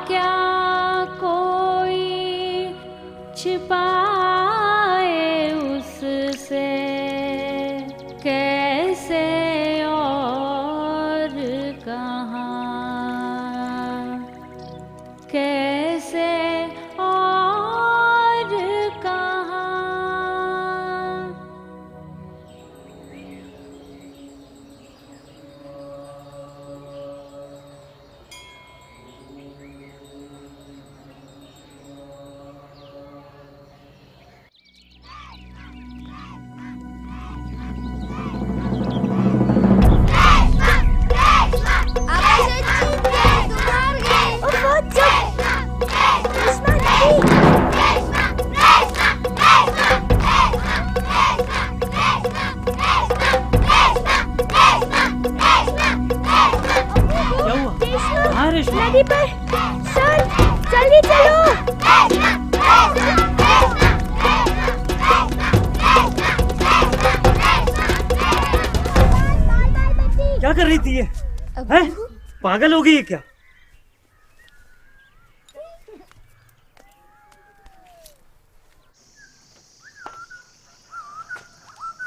क्या कोई छिपाए उससे, कैसे और कहाँ, कैसे और कहाँ। नदी पर सर जल्दी चलो। क्या कर रही थी ये? हैं? पागल हो गई है क्या?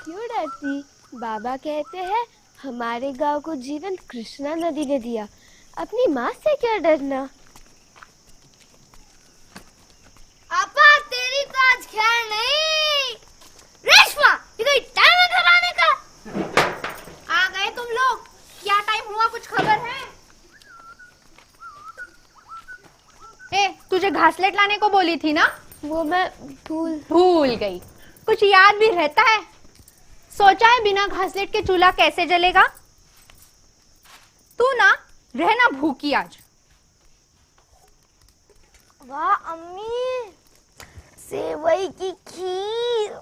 क्यों डरती? बाबा कहते हैं हमारे गांव को जीवन कृष्णा नदी ने दिया, अपनी माँ से क्या डरना। आपा तेरी तो आज खैर नहीं। रेशमा, ये कोई टाइम है घर आने का? आ गए तुम लोग? क्या टाइम हुआ, कुछ खबर है? तुझे घासलेट लाने को बोली थी ना? वो मैं भूल गई। कुछ याद भी रहता है? सोचा है बिना घासलेट के चूल्हा कैसे जलेगा? तू ना रहना भूखी आज। वाह अम्मी, सेवई की खीर।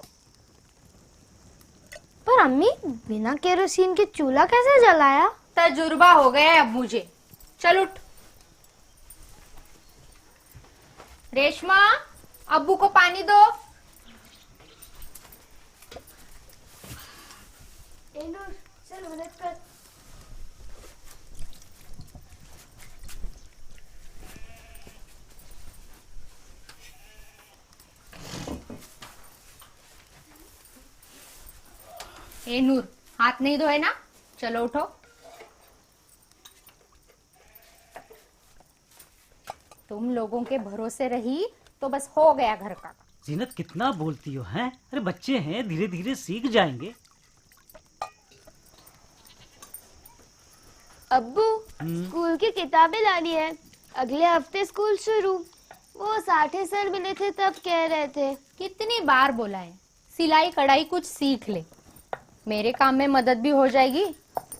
पर अम्मी, बिना केरोसिन के चूल्हा कैसे जलाया? तजुर्बा हो गया है अब मुझे। चल उठ। रेशमा, अब्बू को पानी दो। चल मदद कर। नूर, हाथ नहीं धोए ना? चलो उठो। तुम लोगों के भरोसे रही तो बस हो गया घर का। जीनत कितना बोलती हो हैं? अरे बच्चे हैं, धीरे धीरे सीख जाएंगे। अब्बू, स्कूल की किताबें लानी है, अगले हफ्ते स्कूल शुरू। वो 60 सर मिले थे तब कह रहे थे। कितनी बार बोला है, सिलाई कढ़ाई कुछ सीख ले, मेरे काम में मदद भी हो जाएगी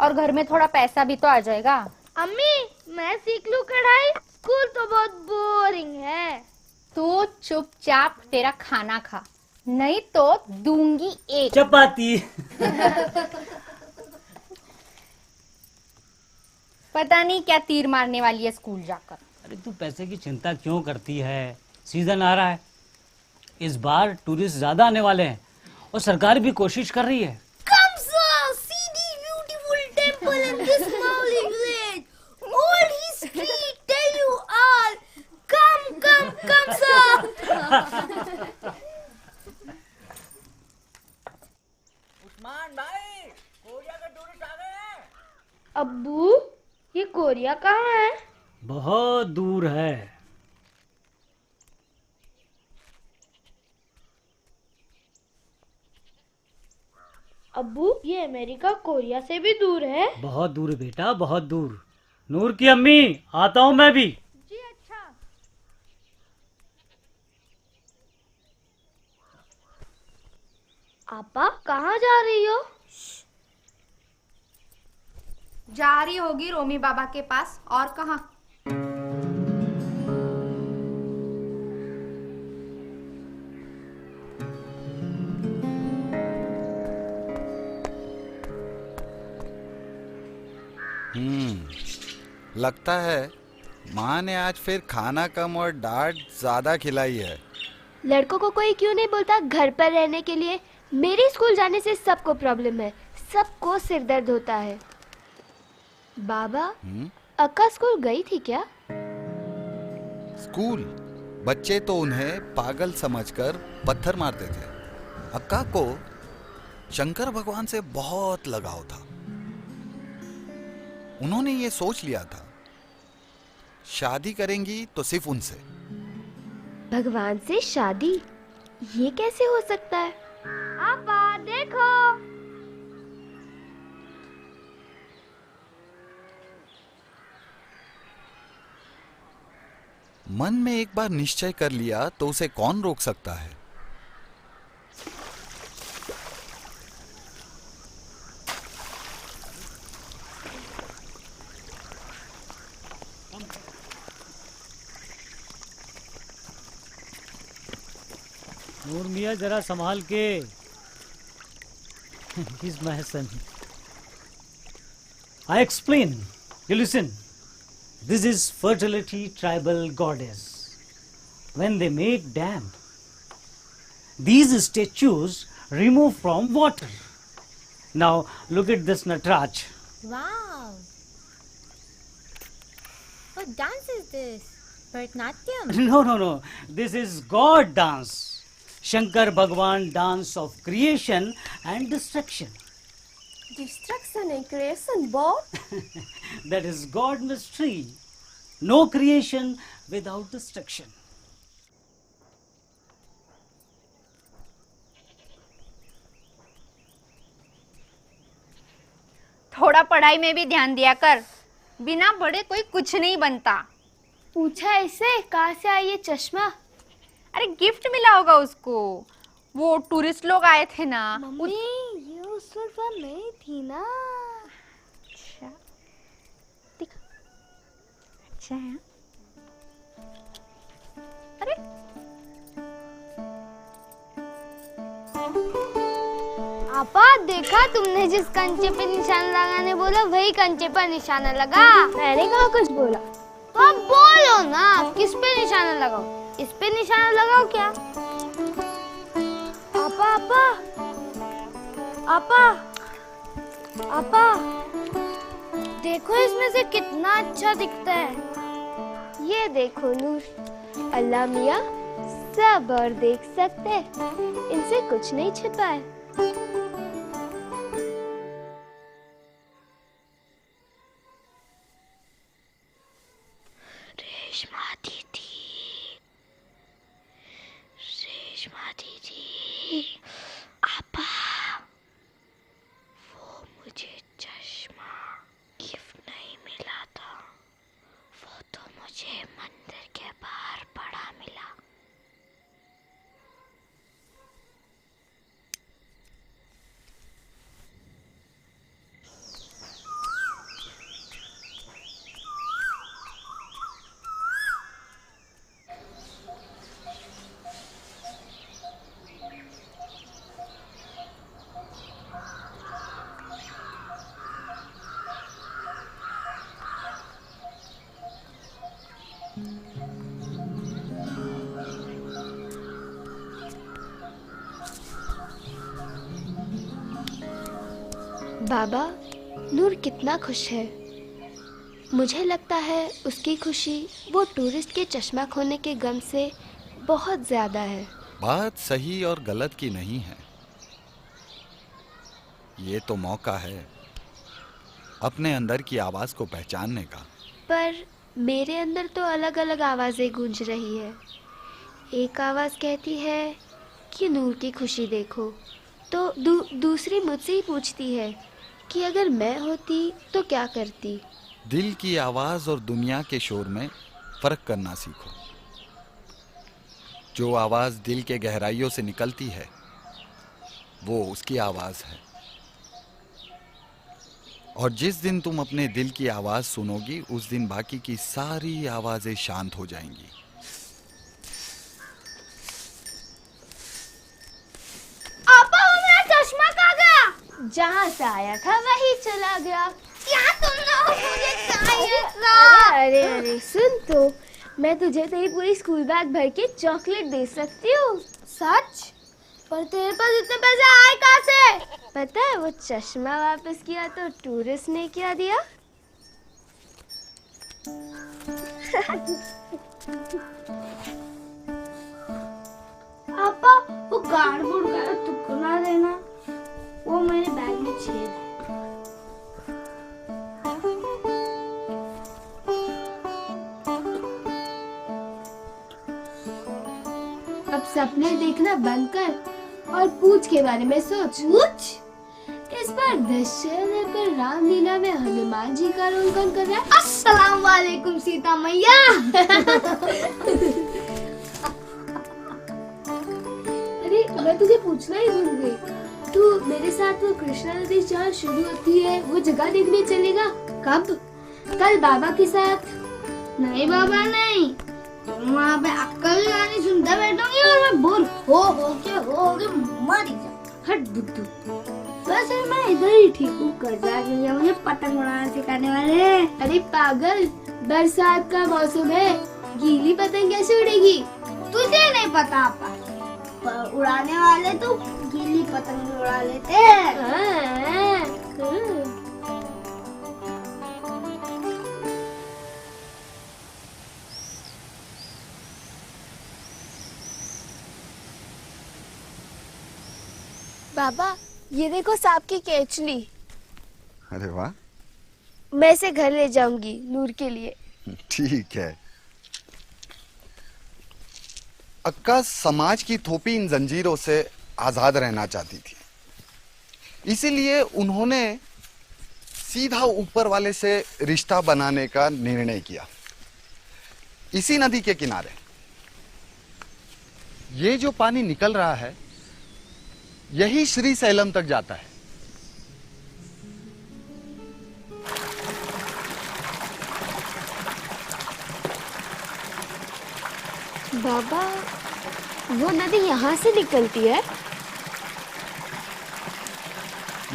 और घर में थोड़ा पैसा भी तो आ जाएगा। अम्मी, मैं सीख लूं कढ़ाई? स्कूल तो बहुत बोरिंग है। तू चुपचाप तेरा खाना खा, नहीं तो दूंगी एक चपाती। पता नहीं क्या तीर मारने वाली है स्कूल जाकर। अरे तू पैसे की चिंता क्यों करती है? सीजन आ रहा है, इस बार टूरिस्ट ज्यादा आने वाले हैं और सरकार भी कोशिश कर रही है। Come sir, see the beautiful temple in this small village. All history tell you all. Come sir. Usman भाई, कोरिया का टूरिस्ट आ गए हैं। अब्बू, ये कोरिया कहाँ है? बहुत दूर है। अब्बू, ये अमेरिका कोरिया से भी दूर है। बहुत दूर बेटा, बहुत दूर। नूर की अम्मी, आता हूँ मैं भी। जी अच्छा। आपा कहाँ जा रही हो? जा रही होगी रोमी बाबा के पास, और कहाँ। लगता है माँ ने आज फिर खाना कम और डांट ज्यादा खिलाई है। लड़कों को कोई क्यों नहीं बोलता घर पर रहने के लिए? मेरे स्कूल जाने से सबको प्रॉब्लम है, सबको सिर दर्द होता है। बाबा, अक्का स्कूल गई थी क्या? स्कूल बच्चे तो उन्हें पागल समझकर पत्थर मारते थे। अक्का को शंकर भगवान से बहुत लगाव था। उन्होंने ये सोच लिया था, शादी करेंगी तो सिर्फ उनसे। भगवान से शादी, ये कैसे हो सकता है? आपा देखो। मन में एक बार निश्चय कर लिया तो उसे कौन रोक सकता है। नूर मियाँ जरा संभाल के। He's my son. I explain. You listen. This is fertility tribal goddess. When they make dam, these statues remove from water. Now look at this Nataraj. Wow. What dance is this? Bharatanatyam? No. This is God dance. Shankar Bhagwan dance of creation and destruction. Destruction and creation, both? That is God mystery. No creation without destruction. थोड़ा पढ़ाई में भी ध्यान दिया कर। बिना पढ़े कोई कुछ नहीं बनता। पूछा ऐसे, कहाँ से आई ये चश्मा? अरे गिफ्ट मिला होगा उसको। वो टूरिस्ट लोग आए थे ना। मम्मी, ये उस वक्त पर नहीं थी ना। अच्छा दिखा। अच्छा है। अरे आपा देखा, तुमने जिस कंचे पे निशाना लगाने बोला वही कंचे पर निशाना लगा। मैंने कहा कुछ बोला तो आप बोलो ना, किस पे निशाना लगाओ? इस पे निशाना लगाओ क्या? आपा आपा आपा आपा देखो, इसमें से कितना अच्छा दिखता है। ये देखो नूर, अल्लाह मियाँ सब और देख सकते हैं, इनसे कुछ नहीं छिपा है। रेशमा दीदी, आपा, वो मुझे चश्मा गिफ्ट नहीं मिला था, वो तो मुझे मंदिर के बाहर पड़ा मिला। बाबा, नूर कितना खुश है। मुझे लगता है उसकी खुशी वो टूरिस्ट के चश्मा खोने के गम से बहुत ज्यादा है। बात सही और गलत की नहीं है, ये तो मौका है अपने अंदर की आवाज को पहचानने का। पर मेरे अंदर तो अलग अलग आवाजें गूंज रही है। एक आवाज कहती है कि नूर की खुशी देखो, तो दूसरी मुझसे ही पूछती है कि अगर मैं होती तो क्या करती। दिल की आवाज और दुनिया के शोर में फर्क करना सीखो। जो आवाज दिल के गहराइयों से निकलती है वो उसकी आवाज है, और जिस दिन तुम अपने दिल की आवाज सुनोगी उस दिन बाकी की सारी आवाजें शांत हो जाएंगी। आपा, मेरा चश्मा कहाँ गया? जहाँ से आया था वही चला गया। क्या तुम लोग मुझे चाहिए था? अरे अरे सुन, तो मैं तुझे तेरी पूरी स्कूल बैग भर के चॉकलेट दे सकती हूँ। सच? पर तेरे पास इतने पैसे आए कहाँ से? पता है, वो चश्मा वापस किया तो टूरिस्ट ने क्या दिया? पापा वो कार्डबोर्ड का टुकड़ा देना, वो मेरे बैग में छेद है। अब सपने देखना बंद कर और पूछ के बारे में सोच। पूछ? इस बार दशहरे पर रामलीला में हनुमान जी का रोल कौन कर रहा है? अस्सलाम वालेकुम सीता मैया। अरे मैं तुझे पूछना ही भूल गई, तू मेरे साथ वो कृष्णा नदी जहाँ शुरू होती है वो जगह देखने चलेगा? कब? कल बाबा के साथ। नहीं बाबा नहीं, तुम वहाँ पे अक्कल गाने सुनते बैठोगे और मैं बोर हो के मर जा। हट बुद्धू, वैसे मैं इधर ही ठीक हूँ, कर्जा के लिए मुझे पतंग उड़ाना सिखाने वाले। अरे पागल, बरसात का मौसम है, गीली पतंग कैसे उड़ेगी? तुझे नहीं पता पर उड़ाने वाले तो गीली पतंग उड़ा लेते हैं। बाबा ये देखो सांप की केचली। अरे वाह, मैं इसे घर ले जाऊंगी नूर के लिए। ठीक है। अक्का समाज की थोपी इन जंजीरों से आजाद रहना चाहती थी, इसीलिए उन्होंने सीधा ऊपर वाले से रिश्ता बनाने का निर्णय किया। इसी नदी के किनारे ये जो पानी निकल रहा है यही श्री सैलम तक जाता है। बाबा वो नदी यहाँ से निकलती है?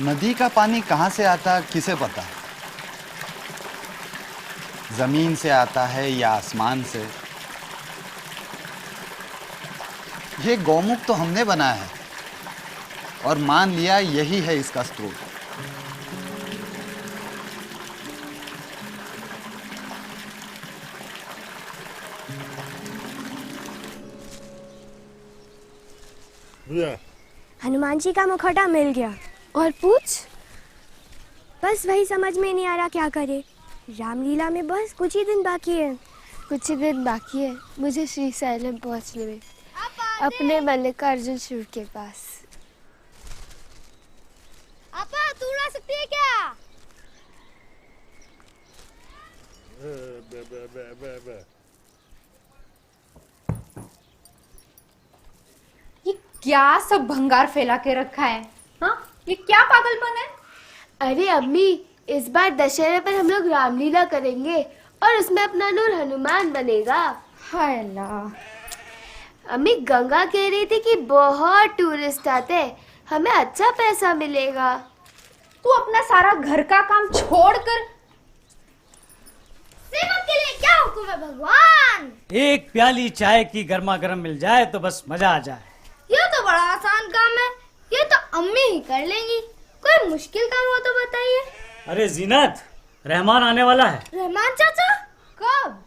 नदी का पानी कहां से आता किसे पता? जमीन से आता है या आसमान से? ये गौमुख तो हमने बनाया है और मान लिया यही है इसका स्रोत। हनुमान जी का मुखौटा मिल गया। और पूछ? बस वही समझ में नहीं आ रहा क्या करे। रामलीला में बस कुछ ही दिन बाकी है। कुछ ही दिन बाकी है मुझे श्री सैलम पहुंचने में, अपने मल्लिकार्जुन शिव के पास। आपा तू उड़ा सकती है क्या? ये क्या सब भंगार फैला के रखा है? हाँ, ये क्या पागलपन है? अरे अम्मी, इस बार दशहरे पर हम लोग रामलीला करेंगे और उसमें अपना नूर हनुमान बनेगा। हाय अल्लाह। अम्मी गंगा कह रही थी कि बहुत टूरिस्ट आते हैं, हमें अच्छा पैसा मिलेगा। तू अपना सारा घर का काम छोड़कर सेवक के लिए क्या हुक्म है भगवान? एक प्याली चाय की गर्मा गर्म मिल जाए तो बस मजा आ जाए। ये तो बड़ा आसान काम है, ये तो अम्मी ही कर लेंगी। कोई मुश्किल काम हो तो बताइए। अरे जीनत, रहमान आने वाला है। रहमान चाचा? कब?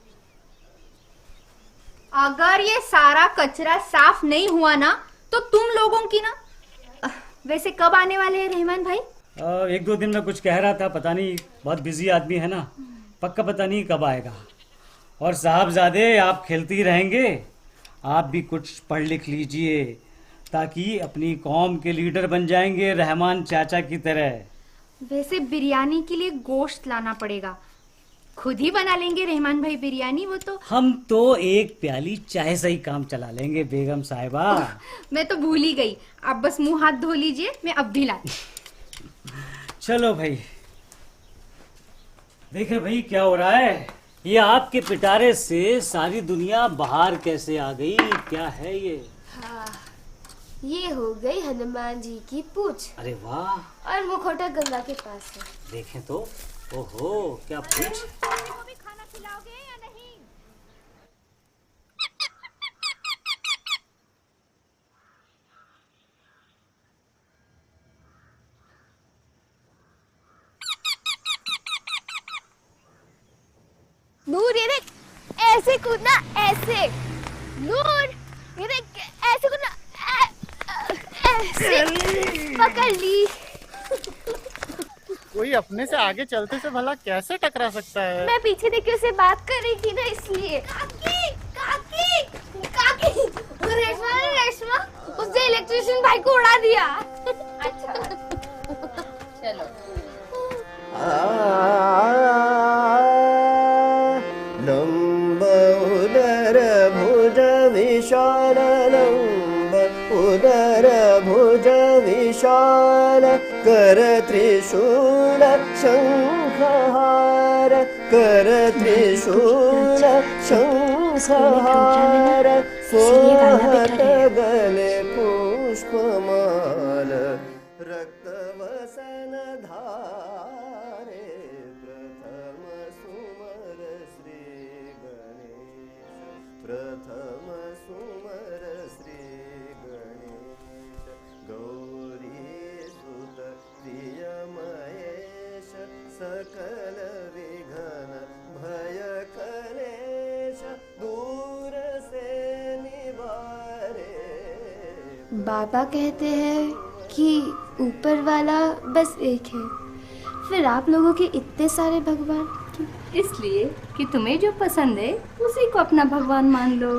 अगर ये सारा कचरा साफ नहीं हुआ ना तो तुम लोगों की ना। वैसे कब आने वाले हैं रहमान भाई? एक दो दिन में कुछ कह रहा था, पता नहीं, बहुत बिजी आदमी है ना, पक्का पता नहीं कब आएगा। और साहबजादे आप खेलती रहेंगे, आप भी कुछ पढ़ लिख लीजिए ताकि अपनी कौम के लीडर बन जाएंगे रहमान चाचा की तरह। वैसे बिरयानी के लिए गोश्त लाना पड़ेगा, खुद ही बना लेंगे रहमान भाई बिरयानी। वो तो हम तो एक प्याली चाय से ही काम चला लेंगे बेगम साहिबा। मैं तो भूल ही गई, आप बस मुंह हाथ धो लीजिए, मैं अब भी लाती। चलो भाई, देखे भाई क्या हो रहा है। ये आपके पिटारे से सारी दुनिया बाहर कैसे आ गई, क्या है ये? हाँ, ये हो गई हनुमान जी की पूछ। अरे वाह। और मुखौटा गंगा के पास है। देखें तो, ओहो क्या पूछ। वो भी खाना खिलाओगे या नहीं? नूर ये देख, ऐसे कूदना, ऐसे ऐसे। नूर, ये देख ऐसे को ना ऐसे पकड़ ली। कोई अपने से आगे चलते से भला कैसे टकरा सकता है? मैं पीछे देख के उसे बात कर रही थी ना, इसलिए। काकी, काकी, काकी, रेशमा, उसने इलेक्ट्रिशियन भाई को उड़ा दिया। अच्छा, चलो। लंब उदर भुज विशाल, लंब उदर भुज विशाल, कर त्रिशूल शंखहार, कर त्रिशूल शंखहार, सोहत गले पुष्पमाल, रक्तवसन धारे, प्रथम सुमर श्री गणेश, प्रथम सुमर श्री गणेश, गौरी सुत प्रिय महेश, सकल विघ्न भय कलेश, दूर से निवारे। बाबा कहते हैं कि ऊपर वाला बस एक है, फिर आप लोगों के इतने सारे भगवान क्यों? इसलिए कि तुम्हें जो पसंद है उसी को अपना भगवान मान लो।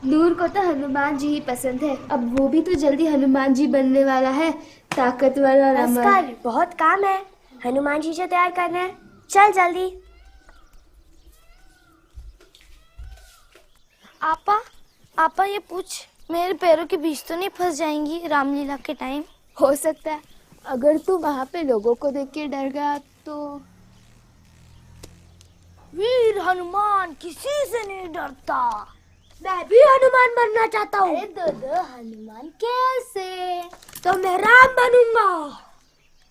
नूर को तो हनुमान जी ही पसंद है, अब वो भी तो जल्दी हनुमान जी बनने वाला है, ताकतवर और अमर। बहुत काम है, हनुमान जी से तैयार करना है, चल जल्दी। आपा ये पूछ, मेरे पैरों के बीच तो नहीं फंस जाएंगी रामलीला के टाइम? हो सकता है, अगर तू वहाँ पे लोगों को देख के डर गया तो। वीर हनुमान किसी से नहीं डरता। मैं भी हनुमान बनना चाहता हूँ। अरे दो हनुमान कैसे? तो मैं राम बनूंगा।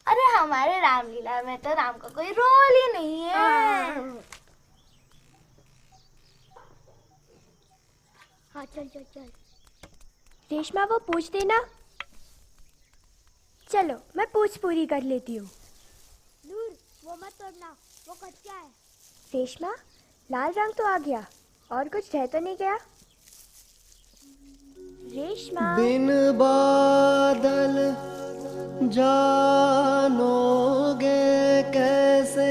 अरे हमारे रामलीला में तो राम का कोई रोल ही नहीं है। हाँ चल चल चल। रेशमा वो पूछ देना। चलो मैं पूछ पूरी कर लेती हूँ। नूर वो मत तोड़ना, वो कच्चा है। रेशमा लाल रंग तो आ गया, और कुछ रह तो नहीं गया? रेशमा बिन बादल जानोगे कैसे,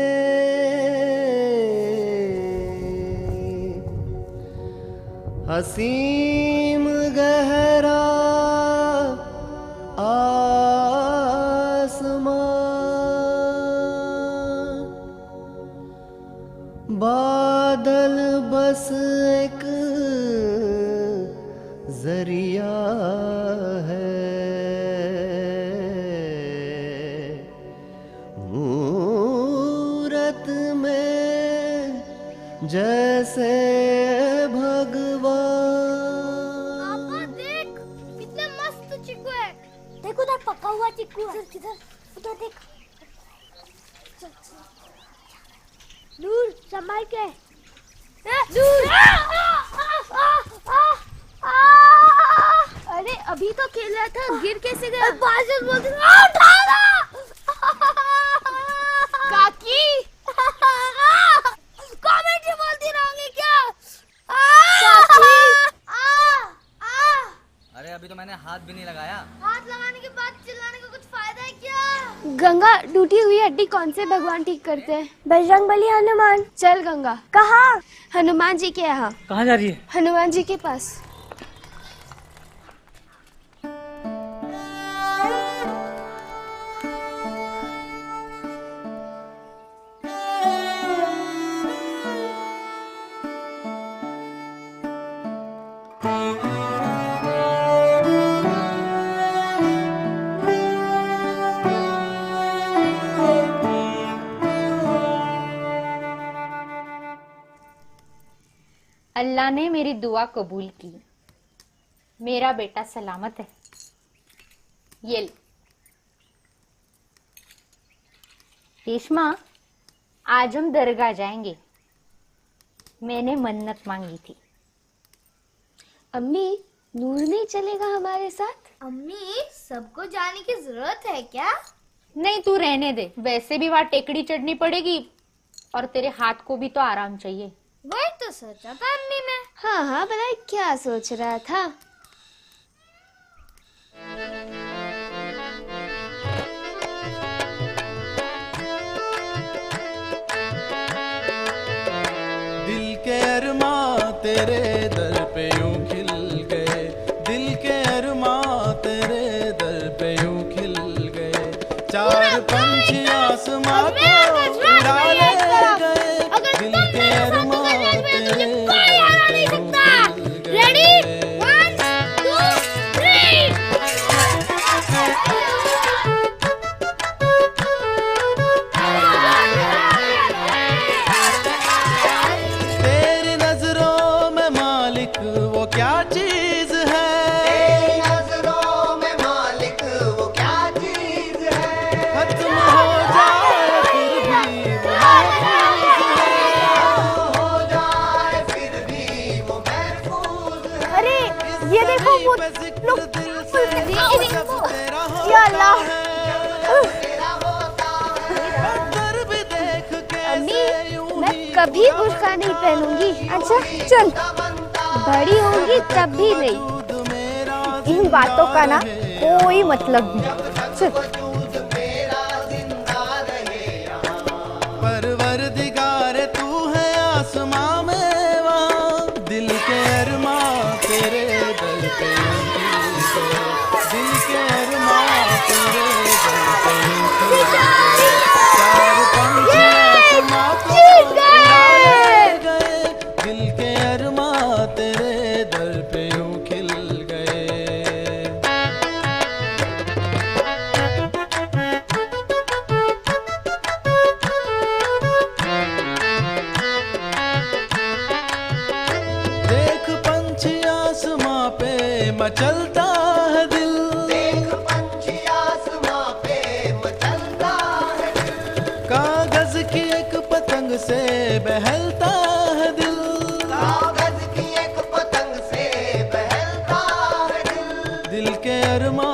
असीम गहरा आसमां, बादल बस एक जरिया है, मूरत में जैसे भगवान। देख कितने मस्त चिक्कू है। देखो उधर पका हुआ चिक्कू है। किधर? उधर देख। नूर संभाल के। नूर अरे अभी तो खेल रहा था, गिर कैसे गया? बाजू बोल रही काकी कॉमेडी बोलती रहोगे क्या? अरे अभी तो मैंने हाथ भी नहीं लगाया। हाथ लगाने के बाद चिल्लाने का कुछ फायदा है क्या? गंगा, टूटी हुई हड्डी कौन से भगवान ठीक करते हैं? बजरंगबली हनुमान। चल गंगा। कहाँ? हनुमान जी के यहाँ। कहाँ जा रही है? हनुमान जी के पास। अल्लाह ने मेरी दुआ कबूल की, मेरा बेटा सलामत है। ये ले। रेशमा, आज हम दरगाह जाएंगे, मैंने मन्नत मांगी थी। अम्मी, नूर नहीं चलेगा हमारे साथ? अम्मी सबको जाने की जरूरत है क्या? नहीं, तू रहने दे, वैसे भी वहां टेकड़ी चढ़नी पड़ेगी और तेरे हाथ को भी तो आराम चाहिए। वही तो सोचा था अम्मी ने। हाँ हाँ, बताइए क्या सोच रहा था? दिल के अरमा तेरे दर पे यूं खिल गए, दिल के अरमा तेरे दर पे यूं खिल गए, चार पंछी आसमां को उड़ा ले गए, दिल के अरमा तेरे दर पे यूं खिल गए। रेडी 1 2 3 तेरी नजरों में मालिक वो क्या चीज है, तेरी नजरों में मालिक वो क्या चीज है, खत्म हो जाए फिर भी वो महफूज है, हो जाए फिर भी वो महफूज है। अरे ये देखो वो लोग या अल्लाह। अम्मी, मैं कभी बुर्का नहीं पहनूंगी। अच्छा चल, बड़ी होंगी तब भी नहीं। इन बातों का ना कोई मतलब नहीं। चल। परवरदिगार तू है आसमां में वहाँ, दिल के अरमा तेरे दर पे यूं खिल गए, दिल के अरमा तेरे दर पे यूं खिल गए, चार पंछी आसमां को उड़ा ले गए, दिल के अरमा तेरे दर पे यूं खिल गए। देख पंछी आसमां पे मचलता है दिल, देख पंछी आसमां पे मचलता है दिल, कागज की एक पतंग से बहलता है दिल, कागज की एक पतंग से बहलता है दिल, दिल के अरमा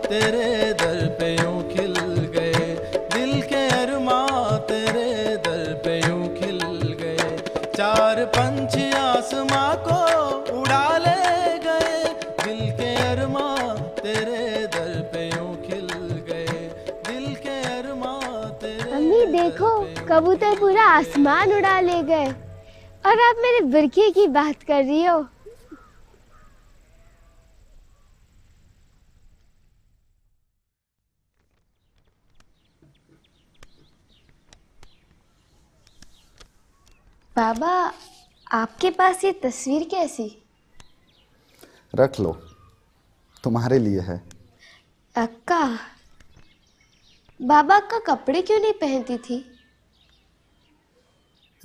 तेरे दर पे यूं खिल गए, दिल के अरमा तेरे दर पे यूं खिल गए, चार पंछी आसमां को उड़ा ले गए, दिल के अरमा तेरे दर पे यूं खिल गए, दिल के अरमा तेरे अम्मी देखो, कबूतर पूरा आसमान उड़ा ले गए और आप मेरे बुर्के की बात कर रही हो। बाबा, आपके पास ये तस्वीर कैसी? रख लो, तुम्हारे लिए है। अक्का, बाबा अक्का कपड़े क्यों नहीं पहनती थी?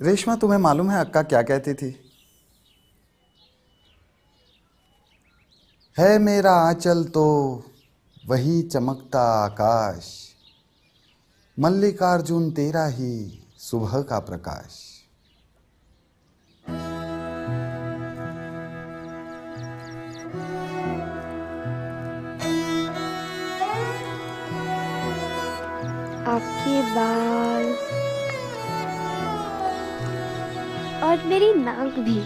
रेशमा, तुम्हें मालूम है अक्का क्या कहती थी? है मेरा आंचल तो वही चमकता आकाश, मल्लिकार्जुन तेरा ही सुबह का प्रकाश। आपके बाल और मेरी नाक भी,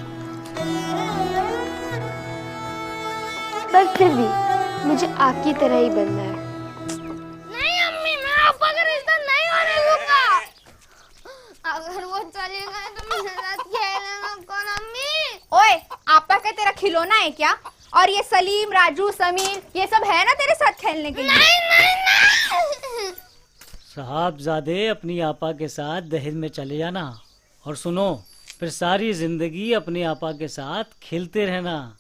पर फिर भी मुझे आपकी तरह ही बनना है। नहीं अम्मी, मैं आपका का रिश्ता नहीं होने दूंगा। अगर वो चले गए तो मेरे साथ खेलना कौन अम्मी? ओए, आपा क्या तेरा खिलौना है क्या? और ये सलीम, राजू, समीर, ये सब है ना तेरे साथ खेलने के लिए? नहीं नहीं नहीं। साहबजादे, अपनी आपा के साथ दहेज में चले जाना और सुनो, फिर सारी जिंदगी अपनी आपा के साथ खेलते रहना।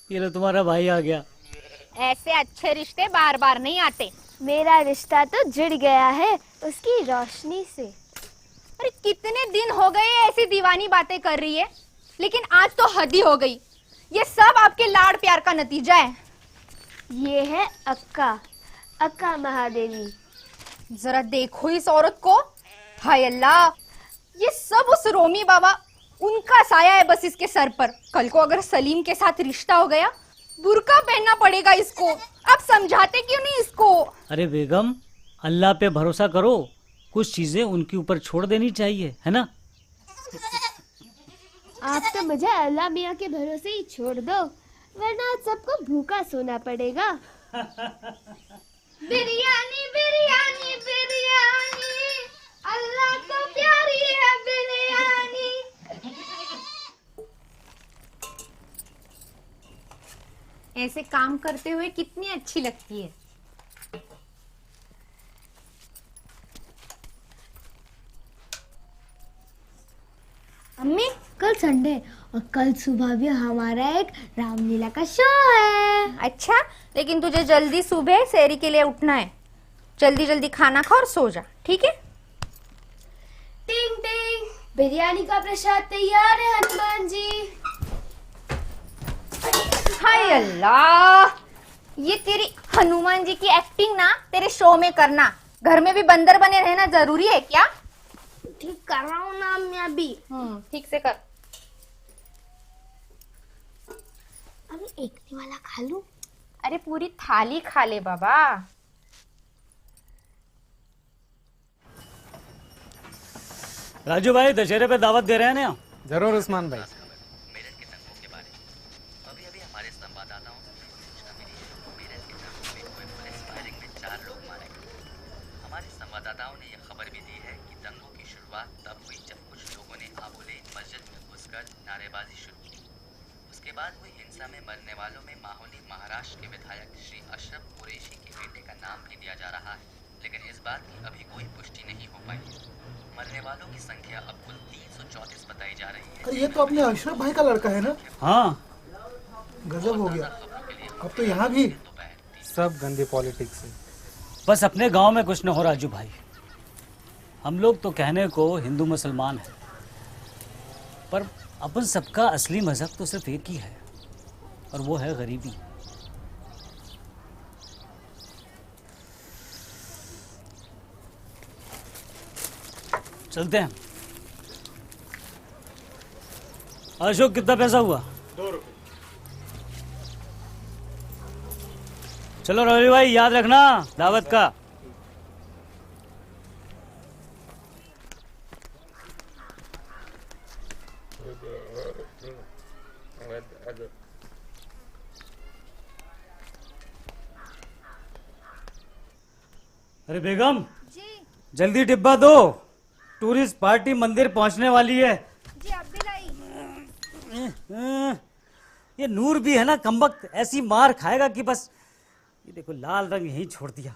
ये लो तुम्हारा भाई आ गया। ऐसे अच्छे रिश्ते बार बार नहीं आते। मेरा रिश्ता तो जुड़ गया है उसकी रोशनी से। अरे कितने दिन हो गए ऐसी दीवानी बातें कर रही है, लेकिन आज तो हद ही हो गई। ये सब आपके लाड़ प्यार का नतीजा है। ये है अक्का, अक्का महादेवी। जरा देखो इस औरत को। हाय अल्लाह, ये सब उस रोमी बाबा, उनका साया है बस इसके सर पर। कल को अगर सलीम के साथ रिश्ता हो गया, बुर्का पहनना पड़ेगा इसको। आप समझाते क्यों नहीं इसको? अरे बेगम, अल्लाह पे भरोसा करो, कुछ चीजें उनके ऊपर छोड़ देनी चाहिए, है ना? आप तो मुझे अल्लाह मियाँ के भरोसे ही छोड़ दो, वरना आज सबको भूखा सोना पड़ेगा। बिरयानी बिरयानी बिरयानी, अल्लाह को प्यारी है बिरयानी। ऐसे काम करते हुए कितनी अच्छी लगती है। अम्मी, कल संडे और कल सुबह भी हमारा एक रामलीला का शो है। अच्छा, लेकिन तुझे जल्दी सुबह सैरी के लिए उठना है। जल्दी जल्दी खाना खा और सो जा, ठीक है? टिंग टिंग, बिरयानी का प्रसाद तैयार है हनुमान जी। हाय अल्लाह, ये तेरी हनुमान जी की एक्टिंग ना तेरे शो में करना। घर में भी बंदर बने रहना जरूरी है क्या? ठीक कर रहा हूँ ना मैं अभी। ठीक से कर। अभी एक वाला खा लूं? अरे पूरी थाली खा ले बाबा। राजू भाई, दशहरे पे दावत दे रहे हैं ना? जरूर उस्मान भाई। मेरठ के दंगों के बारे में अभी अभी हमारे संवाददाताओं से सूचना मिली है कि मेरठ के दंगों में हुए पुलिस फायरिंग में 4 लोग मारे गए। हमारे संवाददाताओं ने यह खबर भी दी है कि दंगों की शुरुआत तब हुई जब कुछ लोगों ने आबोले मस्जिद में घुसकर नारेबाजी शुरू की। उसके बाद हुई हिंसा में मरने वालों में माहौली महाराष्ट्र के विधायक श्री अशरफ कुरैशी के बेटे का नाम भी दिया जा रहा है, लेकिन इस बात की अभी कोई पुष्टि नहीं हो पाई। मरने वालों की संख्या अब कुल 334 बताई जा रही है। ये तो अपने अशरफ भाई का लड़का है ना? हाँ, गजब हो गया। अब तो यहाँ भी सब गंदी पॉलिटिक्स है। बस अपने गांव में कुछ न हो राजू भाई। हम लोग तो कहने को हिंदू मुसलमान हैं, पर अपन सबका असली मजहब तो सिर्फ एक ही है, और वो है गरीबी। चलते हैं। अशोक, कितना पैसा हुआ? 2 रुपए। चलो रवि भाई, याद रखना दावत का। अरे बेगम जी जल्दी डिब्बा दो, टूरिस्ट पार्टी मंदिर पहुंचने वाली है। जी, अब भी लाई। ये नूर भी है ना कमबख्त, ऐसी मार खाएगा कि बस। ये देखो लाल रंग यहीं छोड़ दिया।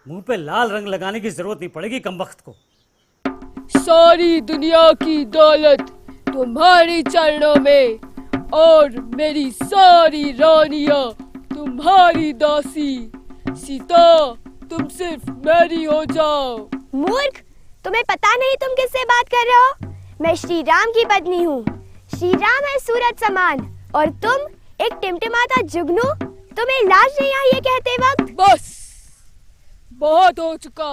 मुंह पे लाल रंग लगाने की जरूरत नहीं पड़ेगी कमबख्त को। सारी दुनिया की दौलत तुम्हारी चरणों में, और मेरी सारी रानियां तुम्हारी दासी। सीता, तुम सिर्फ मेरी हो जाओ। मूर्ख, तुम्हें पता नहीं तुम किससे बात कर रहे हो? मैं श्री राम की पत्नी हूँ। श्री राम है सूरज समान, और तुम एक टिमटिमाता जुगनू। तुम्हें लाज नहीं आई ये कहते वक्त? बस, बहुत हो चुका।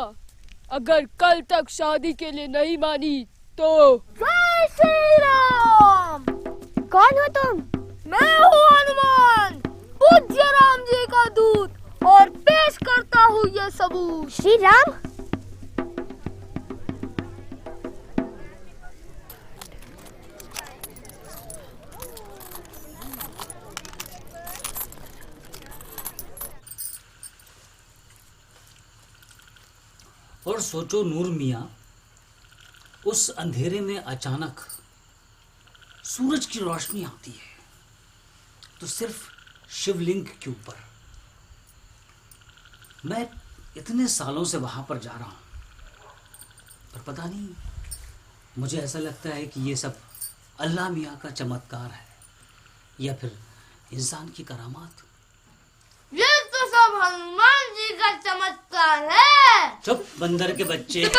अगर कल तक शादी के लिए नहीं मानी तो। जय श्री राम। कौन हो तुम? मैं हूँ हनुमान, पूज्य राम जी का दूत, और पेश करता हूँ ये सबूत। श्री राम, और सोचो नूर मियाँ, उस अंधेरे में अचानक सूरज की रोशनी आती है, तो सिर्फ शिवलिंग के ऊपर। मैं इतने सालों से वहां पर जा रहा हूं, पर पता नहीं, मुझे ऐसा लगता है कि ये सब अल्लाह मियाँ का चमत्कार है, या फिर इंसान की करामात। ये तो सब हनुमान जी का चमत्कार है। चुप बंदर के बच्चे।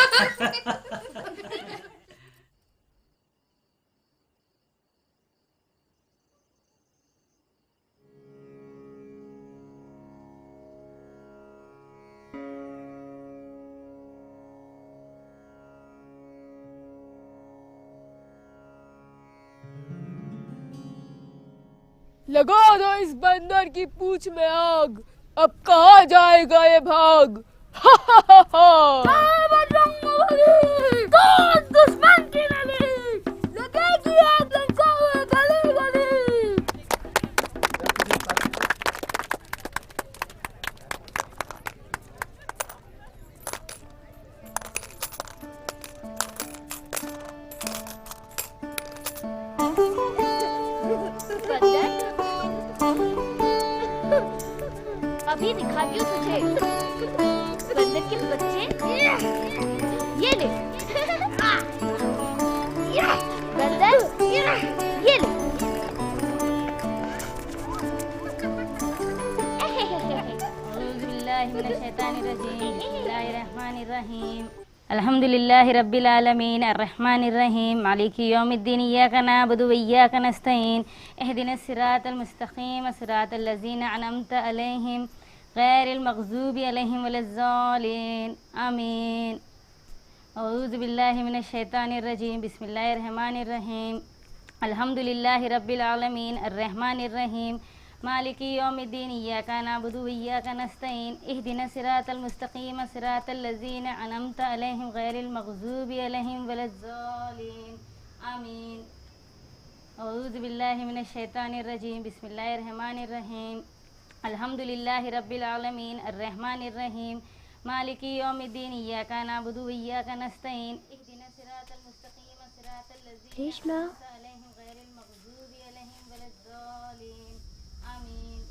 लगा दो इस बंदर की पूंछ में आग, अब कहाँ जाएगा ये भाग। दुश्मन की नली अभी दिखाती हूँ तुझे। बंदर के बच्चे, ये ले। बंदर, ये ले। बिस्मिल्लाहिर्रहमानिर्रहीम। अल्हम्दुलिल्लाहि रब्बिल आलमीन अर्रहमानिर्रहीम मालिकी यौमिद्दीन इय्याका नअबुदु व इय्याका नस्तईन इहदिनस सिरातल मुस्तकीम सिरातल लज़ीना अनअमता अलैहिम गैरिल मग़ज़ूबि अलैहिम वलज़्ज़ालिन आमीन। औज़ु बिल्लाहि मिनश शैतानिर रजीम बिस्मिल्लाहिर्रहमानिर्रहीम अल्हम्दुलिल्लाहि रब्बिल आलमीन अर्रहमानिर्रहीम मालिकी यौमिद्दीन इय्याका नअबुदु व इय्याका नस्तईन इहदिनस सिरातल मुस्तकीम सिरातल लज़ीना अनअमता अलैहिम गैरिल मग़ज़ूबि अलैहिम वलज़्ज़ालिन आमीन। औज़ु बिल्लाहि मिनश शैतानिर रजीम बिस्मिल्लाहिर्रहमानिर्रहीम अल्हम्दुलिल्लाहि रब्बिल आलमीन अर्रहमानिर्रहीम मालिकी यौमिद्दीन इय्याका नअबुदु व इय्याका नस्तईन इहदिनस सिरातल मुस्तकीम सिरातल लज़ीना अनअमता अलैहिम गैरिल मग़ज़ूबि अलैहिम वलज़्ज़ालिन आमीन।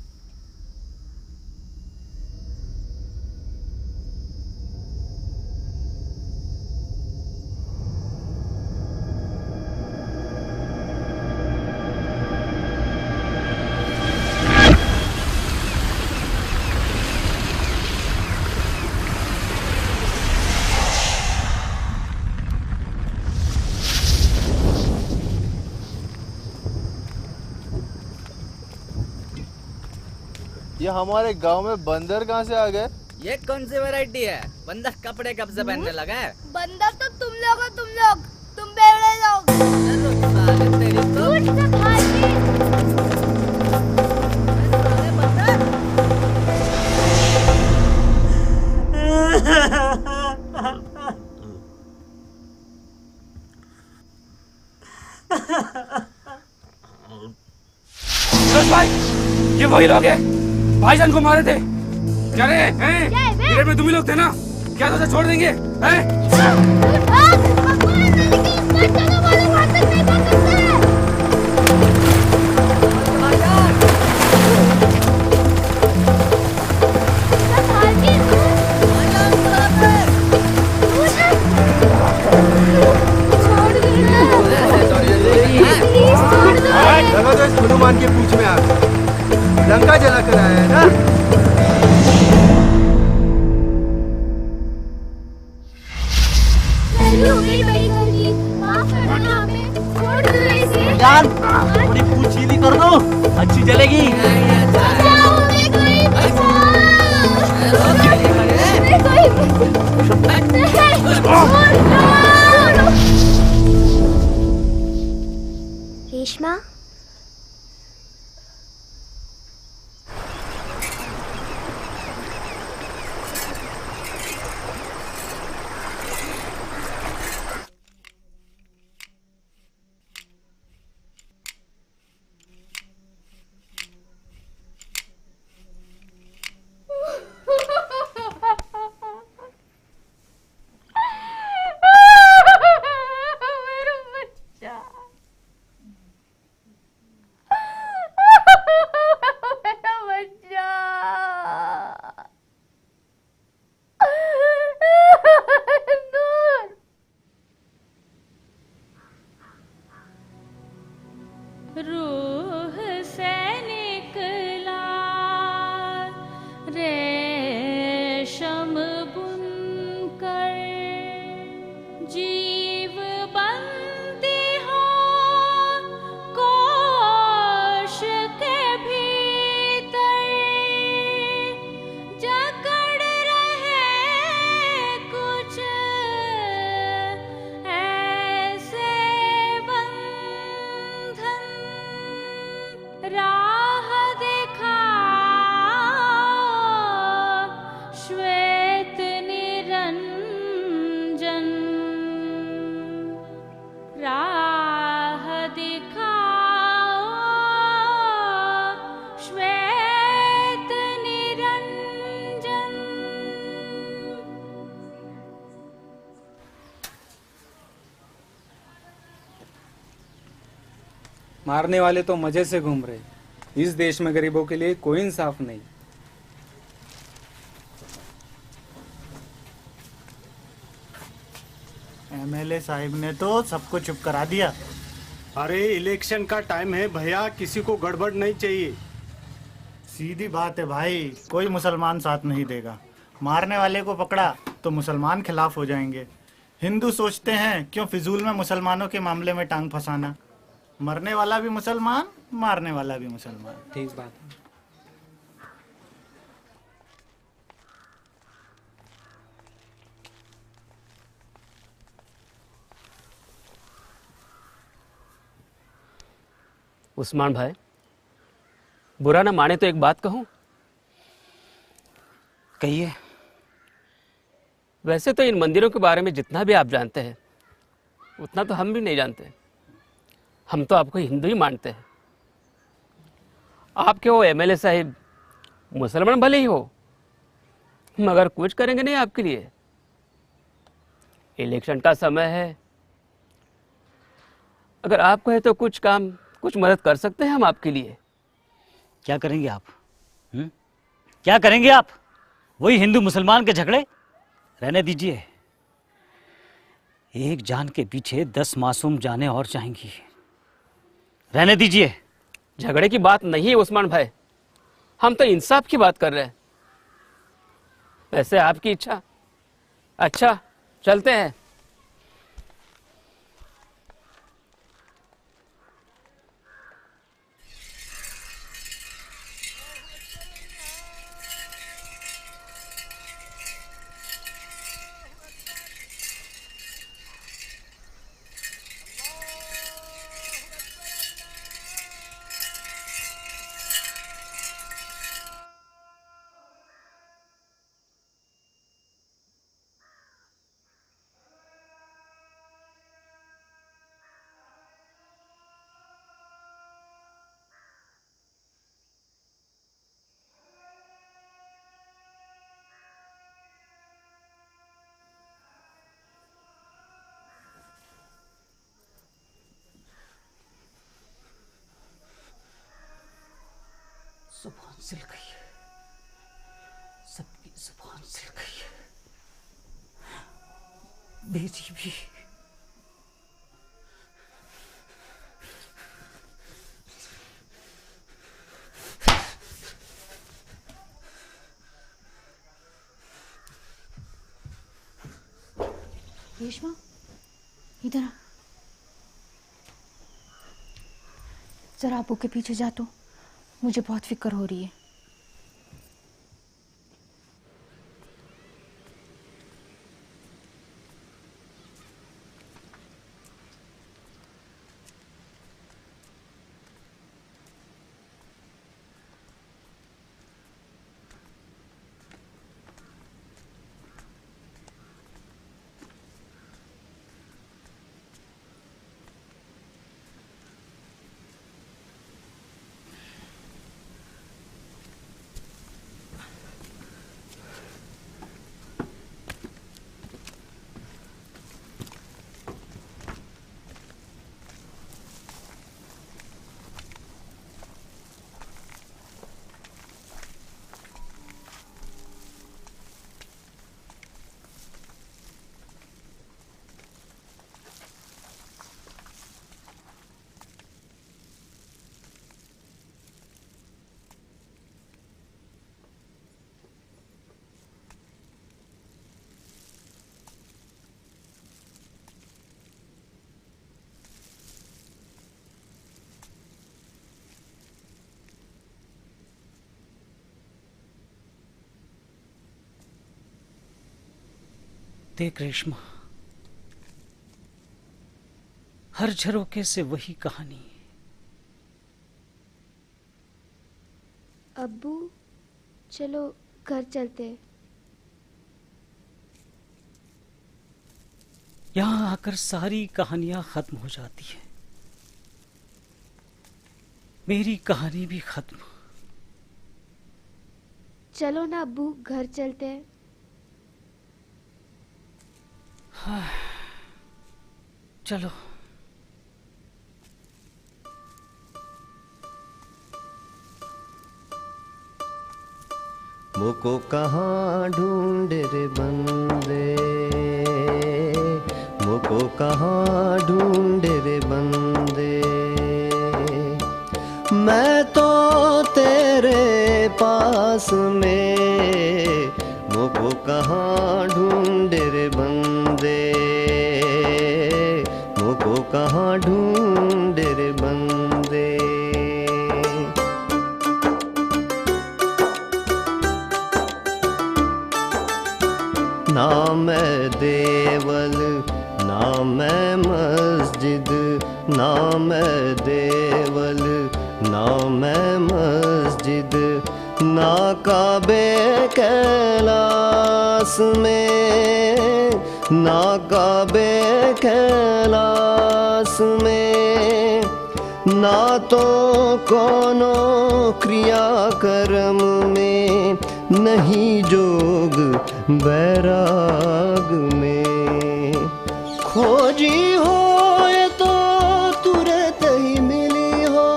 ये हमारे गांव में बंदर कहाँ से आ गए? ये कौन सी वैरायटी है? बंदर कपड़े कब से पहनने लगा है? बंदर तो तुम लोग हो, तुम बेवड़े लोग। साले तेरी तो भाई, ये वही लोग हैं भाईजान को मारे थे। क्या रे हैं? इधर में तुम ही लोग थे ना? क्या सोचा छोड़ देंगे हैं? लगा तो इस हनुमान के पूंछ में आ लंका जला कर आया है ना? जान थोड़ी पूंछ सीधी कर दो, अच्छी जलेगी। रेशमा, रूह से निकला रेशम बुनकर जीव बनती हो कोश के भीतर जकड़ रहे कुछ ऐसे राह दिखा श्वेत निरंजन राह दिखाओ श्वेत निरंजन। मारने वाले तो मजे से घूम रहे। इस देश में गरीबों के लिए कोई इंसाफ नहीं। एमएलए साहब ने तो सबको चुप करा दिया। अरे इलेक्शन का टाइम है भैया, किसी को गड़बड़ नहीं चाहिए। सीधी बात है भाई, कोई मुसलमान साथ नहीं देगा। मारने वाले को पकड़ा तो मुसलमान खिलाफ हो जाएंगे। हिंदू सोचते हैं क्यों फिजूल में मुसलमानों के मामले में टांग फंसाना। मरने वाला भी मुसलमान, मारने वाला भी मुसलमान। ठीक बात है। उस्मान भाई, बुरा ना माने तो एक बात कहूं? कहिए। वैसे तो इन मंदिरों के बारे में जितना भी आप जानते हैं उतना तो हम भी नहीं जानते। हम तो आपको हिंदू ही मानते हैं। आपके वो एमएलए साहिब मुसलमान भले ही हो, मगर कुछ करेंगे नहीं आपके लिए। इलेक्शन का समय है, अगर आप कहे तो कुछ काम, कुछ मदद कर सकते हैं हम आपके लिए। क्या करेंगे आप? क्या करेंगे आप? वही हिंदू मुसलमान के झगड़े? रहने दीजिए। एक जान के पीछे 10 मासूम जानें और जाएंगी। रहने दीजिए। झगड़े की बात नहीं है उस्मान भाई, हम तो इंसाफ की बात कर रहे हैं। वैसे आपकी इच्छा। अच्छा, चलते हैं। जुबान सिल गई है, सबकी जुबान सिल गई है, मेरी भी। रेशमा, इधर आ। जरा अबू के पीछे जा, तो मुझे बहुत फिक्र हो रही है। देख रेशमा, हर झरोके से वही कहानी। अब्बू, चलो घर चलते हैं। यहां आकर सारी कहानियां खत्म हो जाती हैं। मेरी कहानी भी खत्म। चलो ना अब्बू, घर चलते हैं। हाँ, चलो। मुझको कहाँ ढूंढे रे बंदे, मुझको कहाँ ढूंढे रे बंदे। मैं तो तेरे पास में, मुझको कहाँ ढूंढे रे बंदे, मुझको कहाँ ढूंढे रे बंदे। ना मैं देवल ना मैं मस्जिद, ना मैं देवल ना मैं मस्जिद, ना काबे कैलाश में, ना काबे कैलाश में, ना तो कोनो क्रिया कर्म में, नहीं जोग बैराग में। खोजी हो ये तो तुरंत ही मिली हो,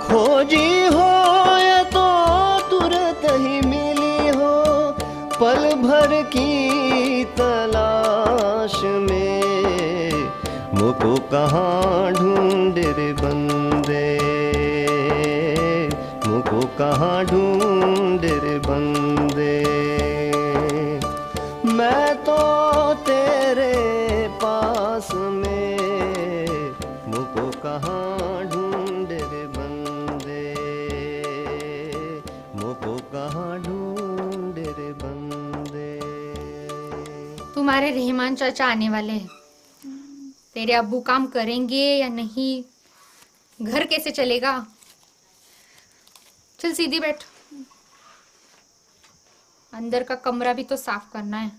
खोजी हो ये तो तुरंत ही मिली हो, पल भर की तलाश में। मुझको कहाँ ढूंढे रे बंदे, मुझको कहाँ ढूंढे रे बंदे। मैं तो तेरे पास में, मुझको कहाँ ढूंढे रे बंदे, मुझको कहाँ ढूंढे रे बंदे। तुम्हारे रहमान चाचा आने वाले हैं। तेरे अब्बू काम करेंगे या नहीं, घर कैसे चलेगा? चल सीधी बैठ, अंदर का कमरा भी तो साफ करना है।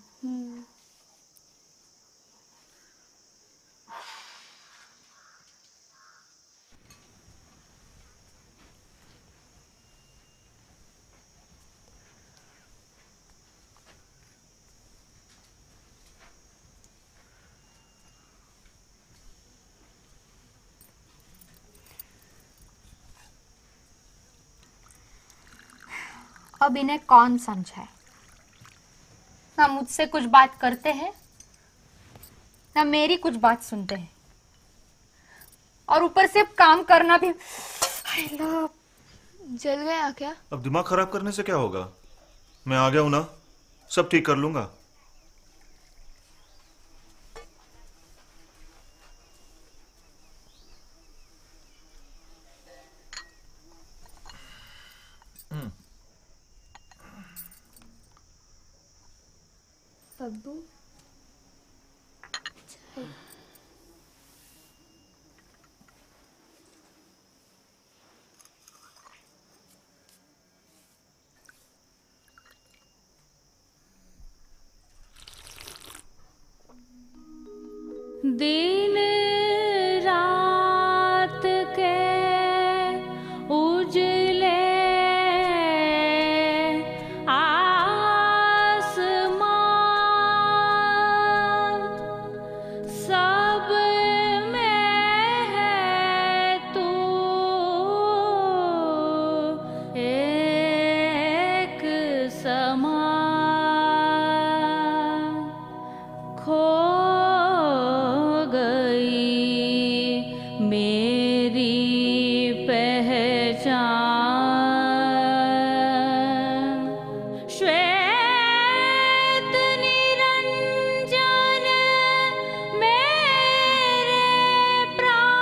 अब इन्हें कौन समझाए? ना मुझसे कुछ बात करते हैं, ना मेरी कुछ बात सुनते हैं, और ऊपर से काम करना भी। जल गया क्या? अब दिमाग खराब करने से क्या होगा? मैं आ गया हूं ना, सब ठीक कर लूंगा। अब्बू दिन रात के उजले सब में है तू एक समान। खो गई मेरी पहचान। श्वेत निरंजन मेरे प्राण।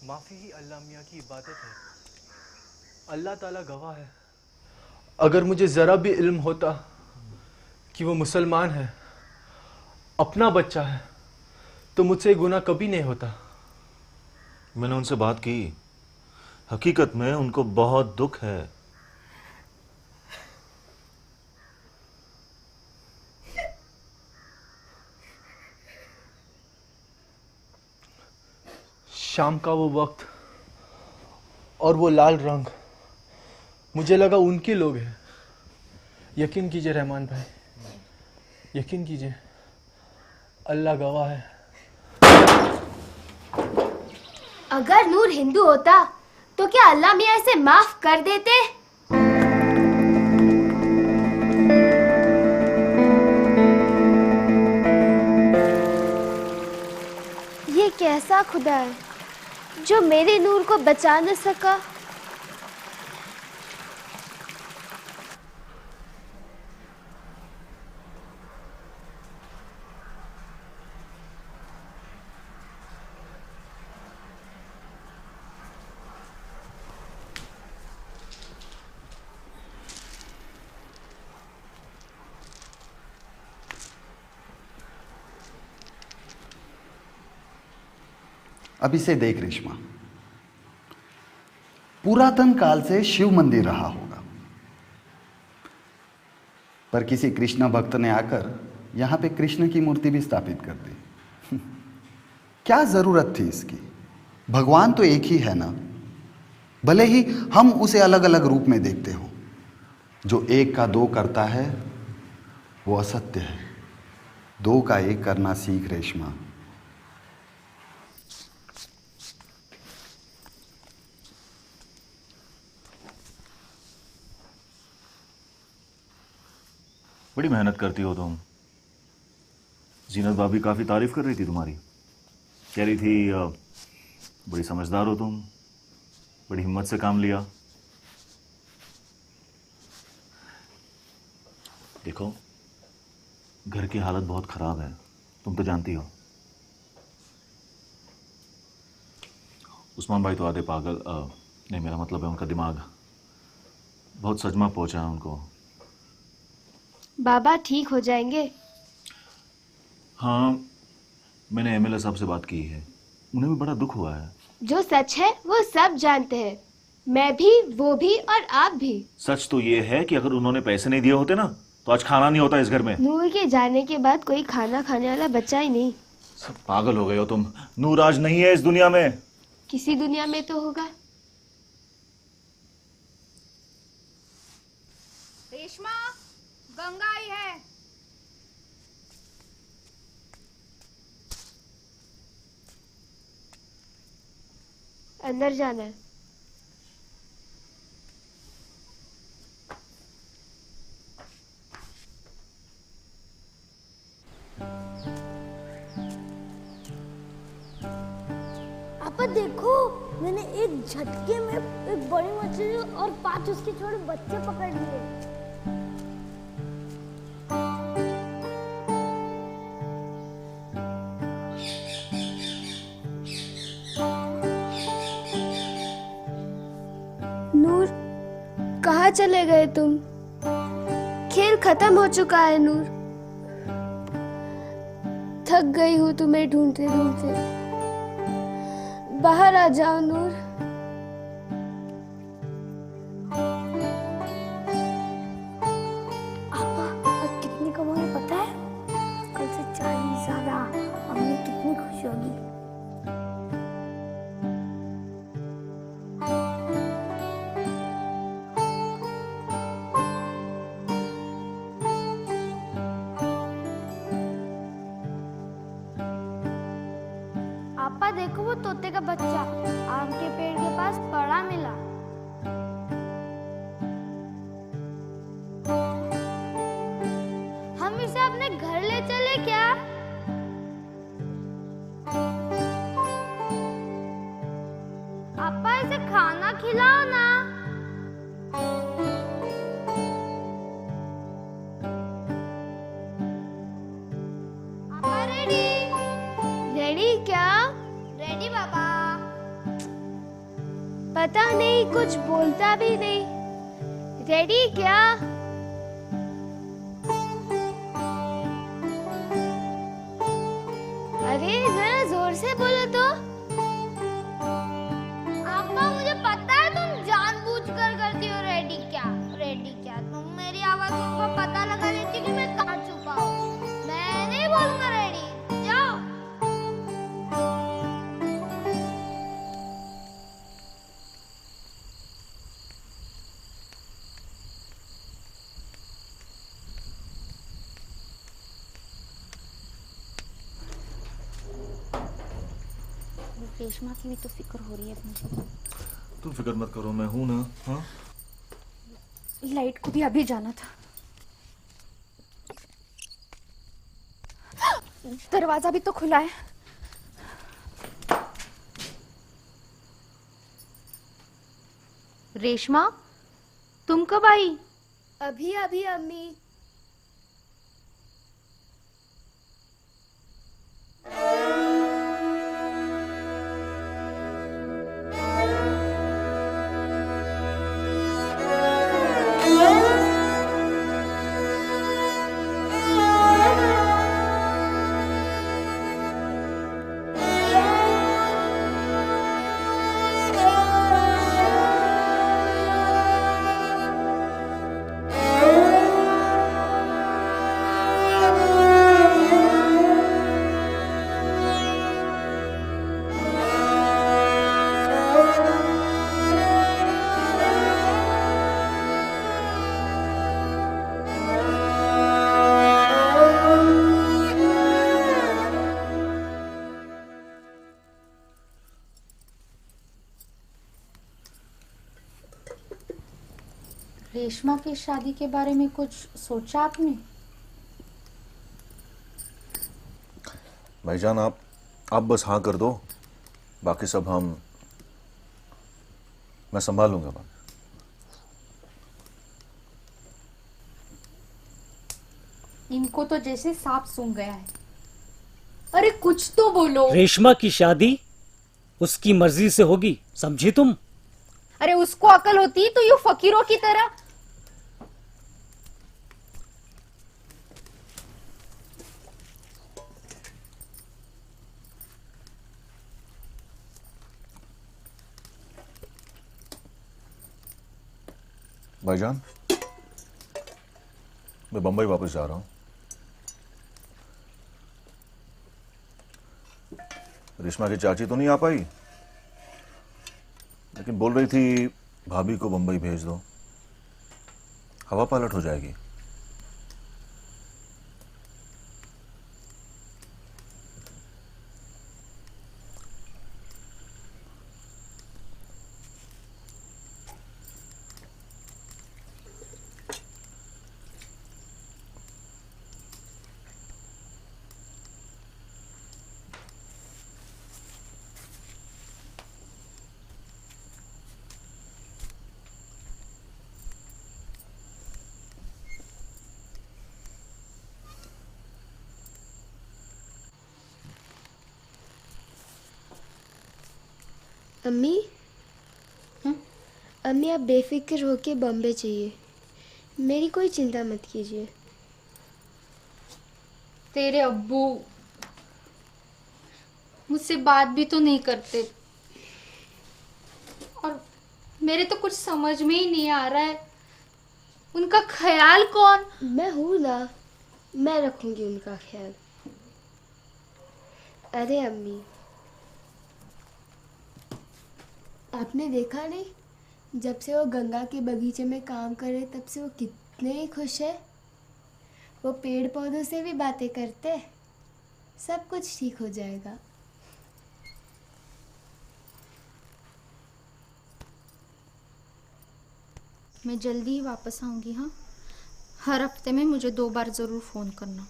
माफ़ी ही अल्लाह मियाँ की इबादत है। अल्लाह ताला गवाह है, अगर मुझे ज़रा भी इल्म होता कि वो मुसलमान है, अपना बच्चा है, तो मुझसे गुनाह कभी नहीं होता। मैंने उनसे बात की, हकीकत में उनको बहुत दुख है। शाम का वो वक्त और वो लाल रंग, मुझे लगा उनके लोग हैं। यकीन कीजिए रहमान भाई, यकीन कीजिए, अल्लाह गवाह है। अगर नूर हिंदू होता तो क्या अल्लाह मियाँ इसे माफ कर देते? ये कैसा खुदा है जो मेरे नूर को बचा न सका? अब इसे देख रेशमा, पुरातन काल से शिव मंदिर रहा होगा, पर किसी कृष्ण भक्त ने आकर यहां पे कृष्ण की मूर्ति भी स्थापित कर दी। क्या जरूरत थी इसकी? भगवान तो एक ही है ना, भले ही हम उसे अलग अलग रूप में देखते हो। जो एक का दो करता है वो असत्य है। दो का एक करना सीख रेशमा। बड़ी मेहनत करती हो तुम। जीनत भाभी काफ़ी तारीफ कर रही थी तुम्हारी, कह रही थी बड़ी समझदार हो तुम, बड़ी हिम्मत से काम लिया। देखो, घर की हालत बहुत ख़राब है, तुम तो जानती हो। उस्मान भाई तो आधे पागल, नहीं मेरा मतलब है उनका दिमाग बहुत सजमा पहुंचा है उनको। बाबा ठीक हो जाएंगे? हाँ, मैंने एमएलए साहब से बात की है, उन्हें भी बड़ा दुख हुआ है। जो सच है वो सब जानते हैं, मैं भी, वो भी और आप भी। सच तो ये है कि अगर उन्होंने पैसे नहीं दिए होते ना तो आज खाना नहीं होता इस घर में। नूर के जाने के बाद कोई खाना खाने वाला बचा ही नहीं। सब पागल हो गए हो तुम। नूर आज नहीं है इस दुनिया में। किसी दुनिया में तो होगा। रेशमा, गंगा आई है। अंदर जाना है। आपा देखो, मैंने एक झटके में एक बड़ी मछली और 5 उसके छोटे बच्चे पकड़ लिए। नूर, कहाँ चले गए तुम? खेल खत्म हो चुका है नूर। थक गई हूँ तुम्हें ढूंढते ढूंढते। बाहर आ जाओ नूर। आज कितनी कमाई पता है? कल से 40 ज्यादा। मम्मी कितनी खुश होगी। आपा देखो, वो तोते का बच्चा आम के पेड़ के पास पड़ा मिला। हम इसे अपने घर ले चले क्या? आपा इसे खाना खिलाओ ना। आपा रेडी? रेडी क्या? रेडी बाबा। पता नहीं, कुछ बोलता भी नहीं। रेडी क्या? अरे जरा जोर से बोलो तो। अम्मा, मुझे पता है तुम जानबूझकर करती हो रेडी क्या। रेडी क्या? तुम मेरी आवाज सुनकर पता लगा लेती कि मैं कहाँ छुपा हूँ। मैं नहीं बोलूंगा रेडी। जाओ। रेशमा की भी तो फिक्र हो रही है मुझे। तुम फिक्र मत करो, मैं हूं ना। हाँ, लाइट को भी अभी जाना था। दरवाजा भी तो खुला है। रेशमा, तुम कब आई? अभी अभी अम्मी। रेशमा की शादी के बारे में कुछ सोचा आपने? भाईजान, आप बस हाँ कर दो, बाकी सब मैं संभाल लूंगा। बात इनको तो जैसे सांप सूंघ गया है। अरे कुछ तो बोलो। रेशमा की शादी उसकी मर्जी से होगी, समझी तुम? अरे उसको अकल होती तो यूं फकीरों की तरह। भाईजान, मैं बंबई वापस जा रहा हूं। रेशमा की चाची तो नहीं आ पाई, लेकिन बोल रही थी भाभी को बंबई भेज दो, हवा पलट हो जाएगी। अम्मी, अम्मी आप बेफिक्र होके बॉम्बे चाहिए, मेरी कोई चिंता मत कीजिए। तेरे अब्बू मुझसे बात भी तो नहीं करते और मेरे तो कुछ समझ में ही नहीं आ रहा है, उनका ख्याल कौन? मैं हूं ना, मैं रखूंगी उनका ख्याल। अरे अम्मी, आपने देखा नहीं, जब से वो गंगा के बगीचे में काम करे तब से वो कितने ही खुश है। वो पेड़ पौधों से भी बातें करते, सब कुछ ठीक हो जाएगा। मैं जल्दी ही वापस आऊंगी। हाँ, हर हफ्ते में मुझे 2 बार जरूर फोन करना।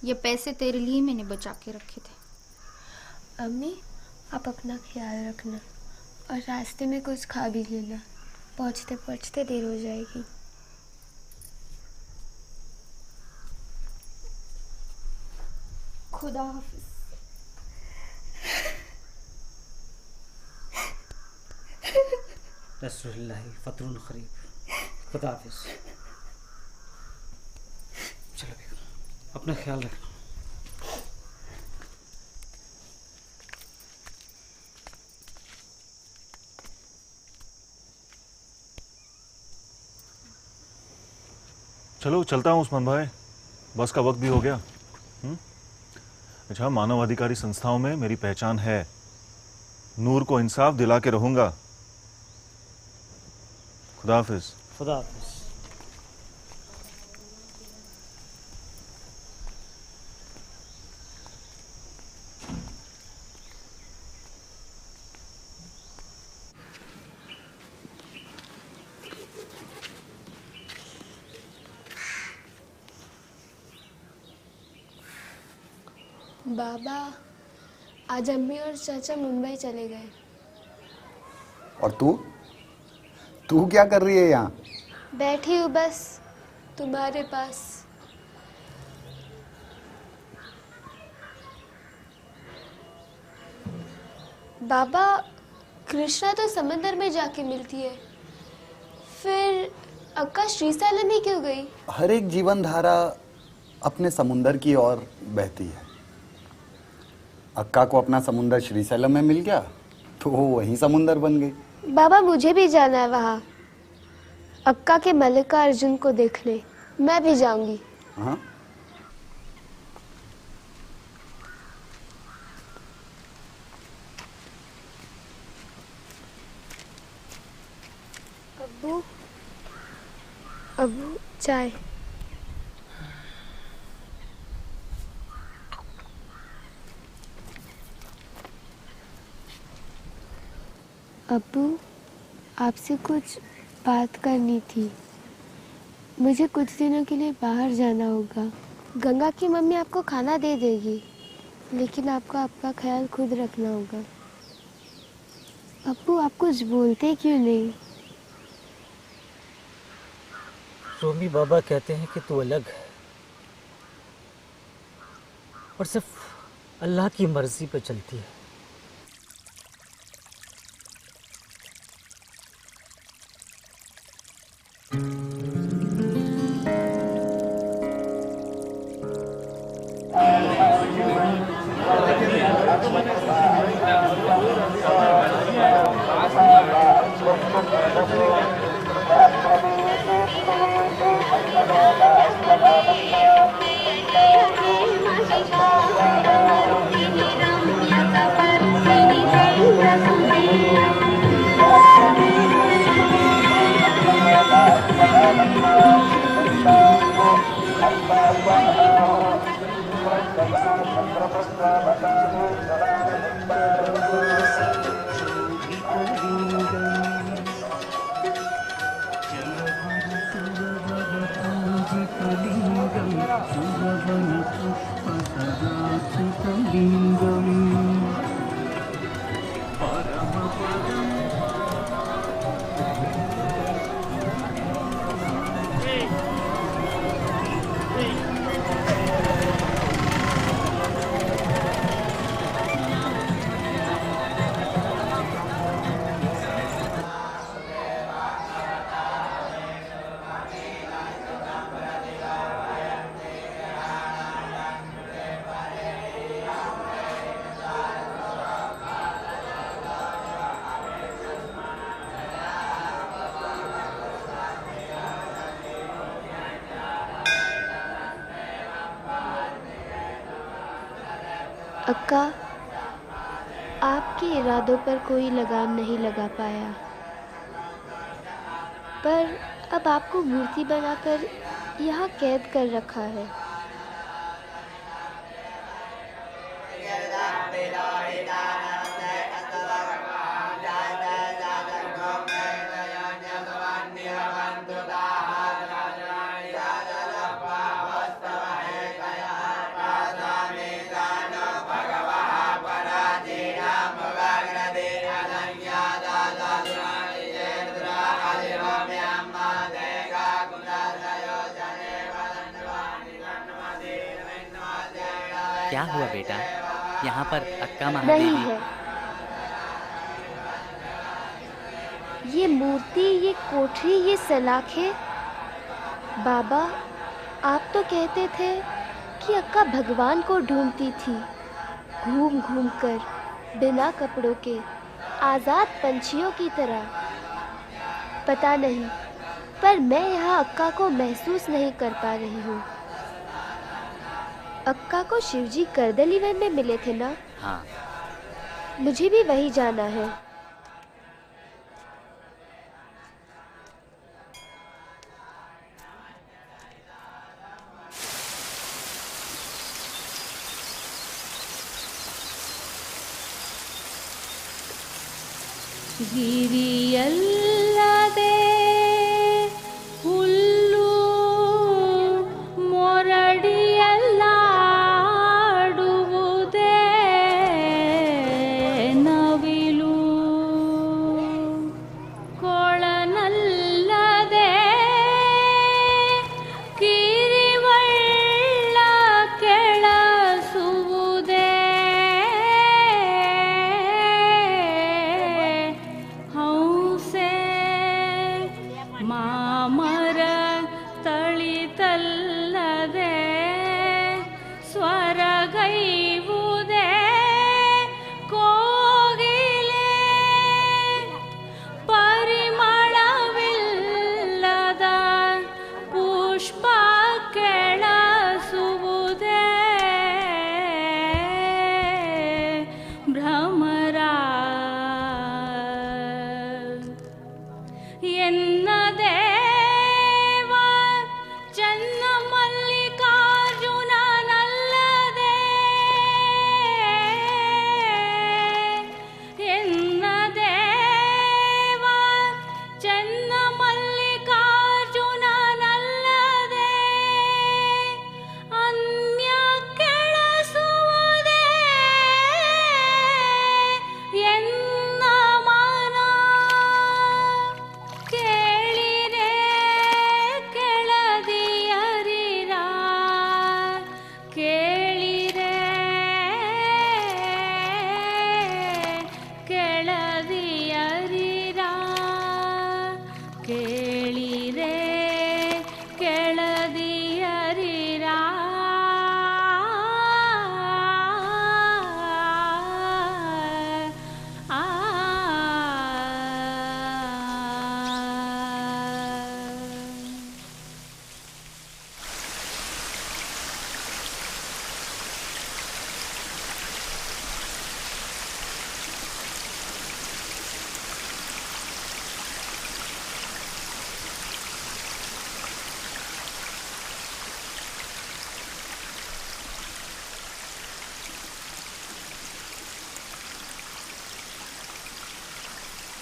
ये पैसे तेरे लिए मैंने बचा के रखे थे। अम्मी, आप अपना ख्याल रखना और रास्ते में कुछ खा भी लेना, पहुंचते पहुंचते देर हो जाएगी। खुदा हाफिज। रसूलुल्लाह फतरुल खरीब। खुदा हाफिज। चलो बेगम, अपना ख्याल रखना। चलो चलता हूँ उस्मान भाई, बस का वक्त भी हो गया। अच्छा, मानवाधिकारी संस्थाओं में मेरी पहचान है, नूर को इंसाफ दिला के रहूंगा। खुदा हाफिज। खुदा हाफिज। बाबा, आज अम्मी और चाचा मुंबई चले गए। और तू क्या कर रही है यहाँ? बैठी हूँ बस तुम्हारे पास। बाबा, कृष्णा तो समंदर में जाके मिलती है, फिर अक्का श्रीशैलम ही क्यों गई? हर एक जीवन धारा अपने समुंदर की ओर बहती है। अक्का को अपना समुंदर श्रीशैलम में मिल गया तो वो वहीं समुंदर बन गई। बाबा, मुझे भी जाना है वहाँ, अक्का के मल्लिकार्जुन को देखने। मैं भी जाऊंगी। हाँ? अब्बू, चाय। अब्बू, आपसे कुछ बात करनी थी। मुझे कुछ दिनों के लिए बाहर जाना होगा। गंगा की मम्मी आपको खाना दे देगी, लेकिन आपको आपका ख्याल खुद रखना होगा। अब्बू, आप कुछ बोलते क्यों नहीं? रोमी बाबा कहते हैं कि तू अलग है और सिर्फ अल्लाह की मर्जी पे चलती है। अक्का, आपके इरादों पर कोई लगाम नहीं लगा पाया, पर अब आपको मूर्ति बनाकर यहाँ कैद कर रखा है। क्या हुआ बेटा? यहाँ पर अक्का नहीं महादेवी है। ये मूर्ति, ये कोठरी, ये सलाखें। बाबा, आप तो कहते थे कि अक्का भगवान को ढूंढती थी, घूम घूम कर, बिना कपड़ों के, आज़ाद पंछियों की तरह। पता नहीं, पर मैं यहाँ अक्का को महसूस नहीं कर पा रही हूँ। अक्का को शिवजी करदली वन में मिले थे ना? हाँ। मुझे भी वही जाना है। ಗಿರಿಯಲ್ಲದೆ ಹುಲ್ಲು ಮೊರಡಿಯಲ್ಲಾಡುವುದು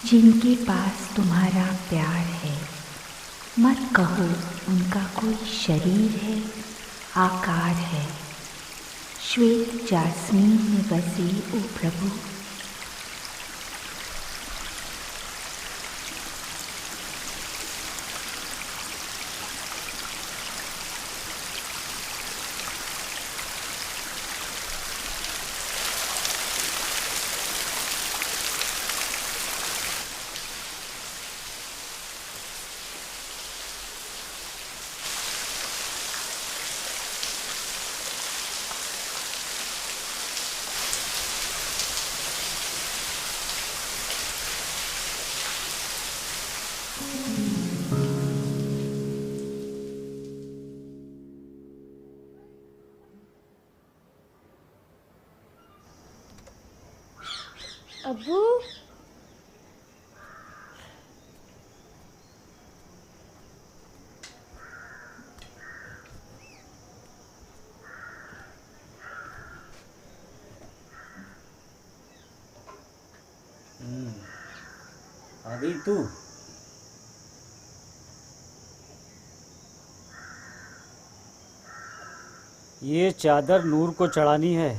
जिनके पास तुम्हारा प्यार है, मत कहो उनका कोई शरीर है, आकार है। श्वेत जास्मीन में बसे ओ प्रभु, अब्बू, आ गई तू। ये चादर नूर को चढ़ानी है।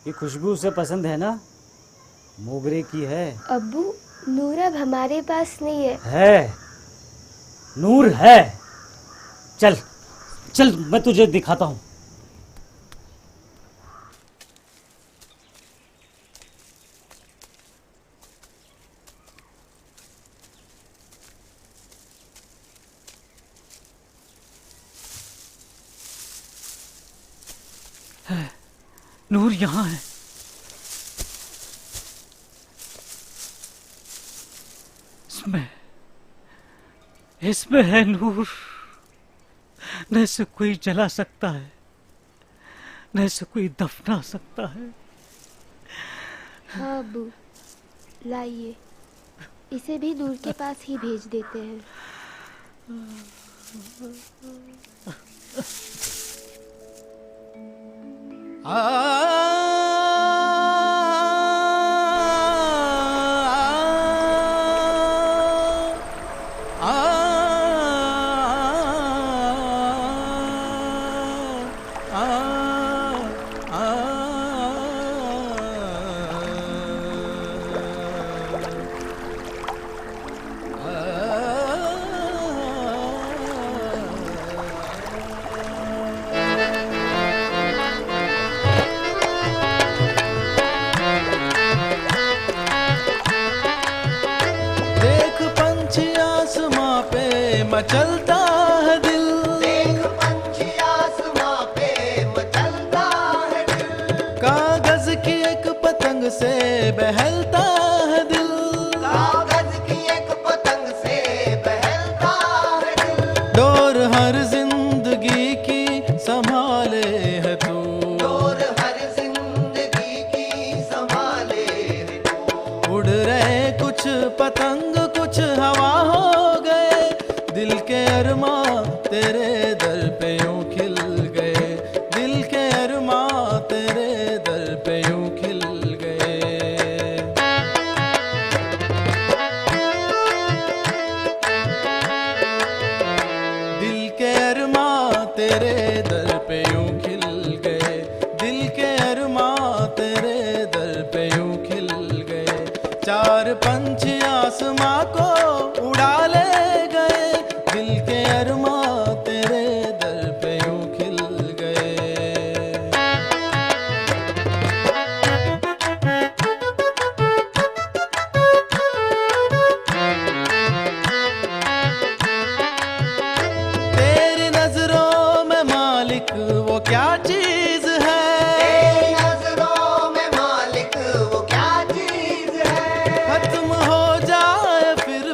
ये खुशबू उसे पसंद है ना? मोगरे की है। अब्बू, नूर अब हमारे पास नहीं है। है, नूर है। चल चल, मैं तुझे दिखाता हूँ। नूर यहाँ है। इसमें है नूर। न इसे कोई जला सकता है, न इसे कोई दफना सकता है। हाँ अब्बू, लाइए, इसे भी नूर के पास ही भेज देते हैं। मचलता है दिल, देख पंछी आसमां पे मचलता है दिल। कागज की एक पतंग से बहलता है दिल, कागज की एक पतंग से बहलता है दिल। डोर हर जिंदगी की संभाले है तू, डोर हर जिंदगी की संभाले है तू। उड़ रहे कुछ पतंग कुछ हवा हो गए, दिल के अरमां तेरे दर पे यूं खिल गए, दिल के अरमां तेरे दर पे यूं खिल गए। दिल के अरमां तेरे दर पे यूं खिल गए, दिल के अरमां तेरे दर पे यूं खिल गए। चार पंछी आसमां को उड़ा ले गए, दिल के अरमां तेरे दर पे यूं खिल गए। तेरी नजरों में मालिक वो क्या चीज है, तेरी नजरों में मालिक वो क्या चीज है। खत्म हो जाए फिर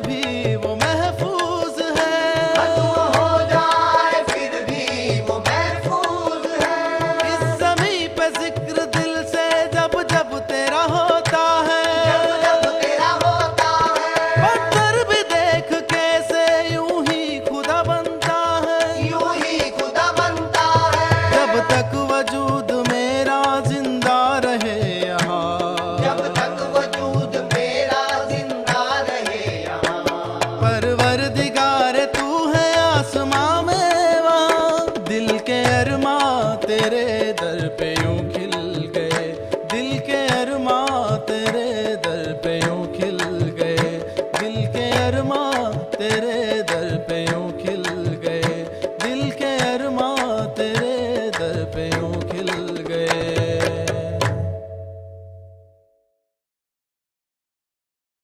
गए।